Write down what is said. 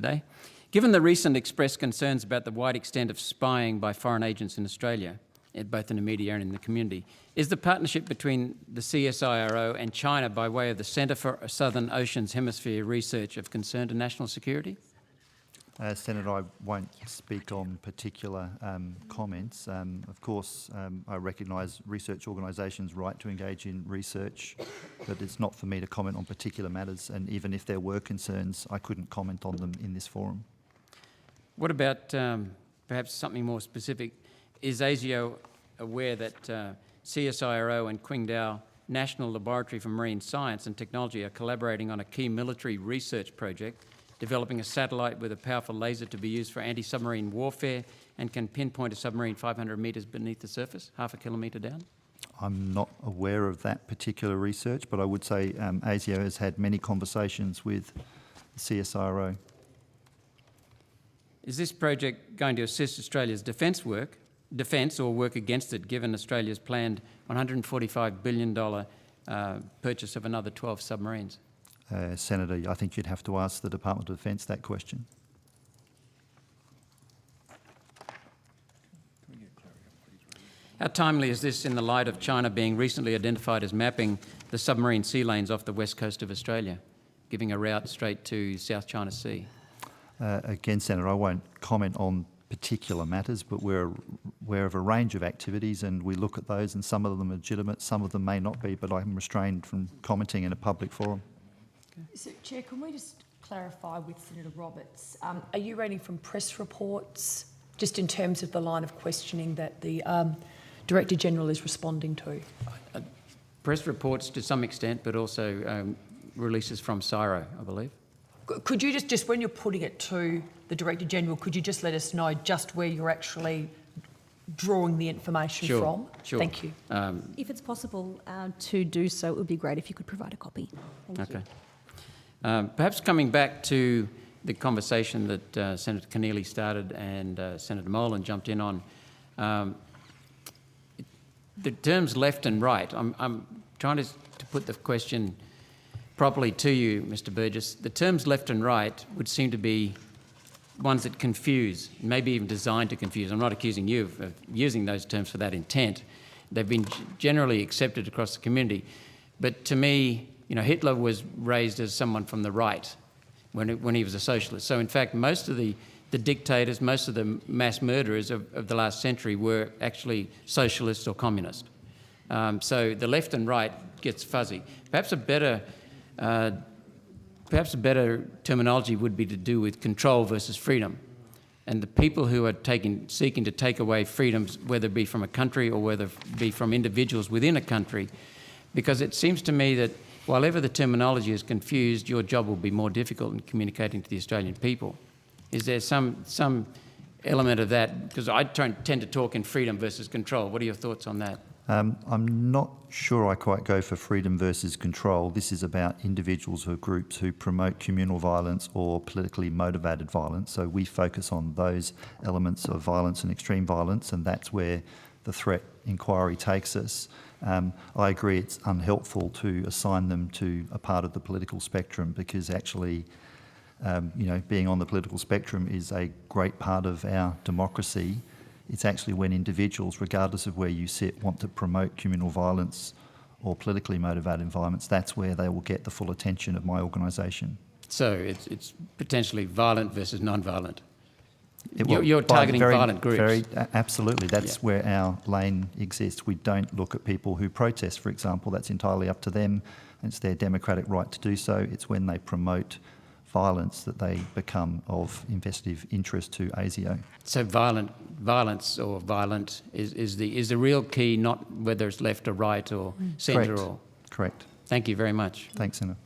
Today. Given the recent expressed concerns about the wide extent of spying by foreign agents in Australia, both in the media and in the community, is the partnership between the CSIRO and China by way of the Centre for Southern Oceans Hemisphere Research of concern to national security? Senator, I won't speak on particular comments. Of course, I recognise research organisations' right to engage in research, but it's not for me to comment on particular matters, and even if there were concerns, I couldn't comment on them in this forum. What about perhaps something more specific? Is ASIO aware that CSIRO and Qingdao National Laboratory for Marine Science and Technology are collaborating on a key military research project, developing a satellite with a powerful laser to be used for anti-submarine warfare and can pinpoint a submarine 500 metres beneath the surface, half a kilometre down? I'm not aware of that particular research, but I would say ASIO has had many conversations with the CSIRO. Is this project going to assist Australia's defence or work against it, given Australia's planned $145 billion purchase of another 12 submarines? Senator, I think you'd have to ask the Department of Defence that question. How timely is this in the light of China being recently identified as mapping the submarine sea lanes off the west coast of Australia, giving a route straight to South China Sea? Again, Senator, I won't comment on particular matters, but we're aware of a range of activities and we look at those, and some of them are legitimate, some of them may not be, but I'm restrained from commenting in a public forum. So, Chair, can we just clarify with Senator Roberts, are you reading from press reports, just in terms of the line of questioning that the Director-General is responding to? Press reports to some extent, but also releases from CSIRO, I believe. Could you just when you're putting it to the Director-General, could you just let us know just where you're actually drawing the information from? Sure. Thank you. If it's possible to do so, it would be great if you could provide a copy. Thank you. Perhaps coming back to the conversation that Senator Keneally started and Senator Molan jumped in on, the terms left and right, I'm trying to put the question properly to you, Mr Burgess. The terms left and right would seem to be ones that confuse, maybe even designed to confuse. I'm not accusing you of using those terms for that intent. They've been generally accepted across the community. But to me, you know, Hitler was raised as someone from the right when he was a socialist. So in fact, most of the dictators, most of the mass murderers of the last century were actually socialists or communist. So the left and right gets fuzzy. Perhaps a better terminology would be to do with control versus freedom. And the people who are seeking to take away freedoms, whether it be from a country or whether it be from individuals within a country, because it seems to me that while ever the terminology is confused, your job will be more difficult in communicating to the Australian people. Is there some element of that? Because I tend to talk in freedom versus control. What are your thoughts on that? I'm not sure I quite go for freedom versus control. This is about individuals or groups who promote communal violence or politically motivated violence. So we focus on those elements of violence and extreme violence, and that's where the threat inquiry takes us. I agree it's unhelpful to assign them to a part of the political spectrum, because actually, you know, being on the political spectrum is a great part of our democracy. It's actually when individuals, regardless of where you sit, want to promote communal violence or politically motivated violence, that's where they will get the full attention of my organisation. So it's potentially violent versus non-violent. You're targeting violent groups. Absolutely. That's where our lane exists. We don't look at people who protest, for example. That's entirely up to them. It's their democratic right to do so. It's when they promote violence that they become of investigative interest to ASIO. So violence or violent is the real key, not whether it's left or right or centre or... Correct. Thank you very much. Thanks, Senator.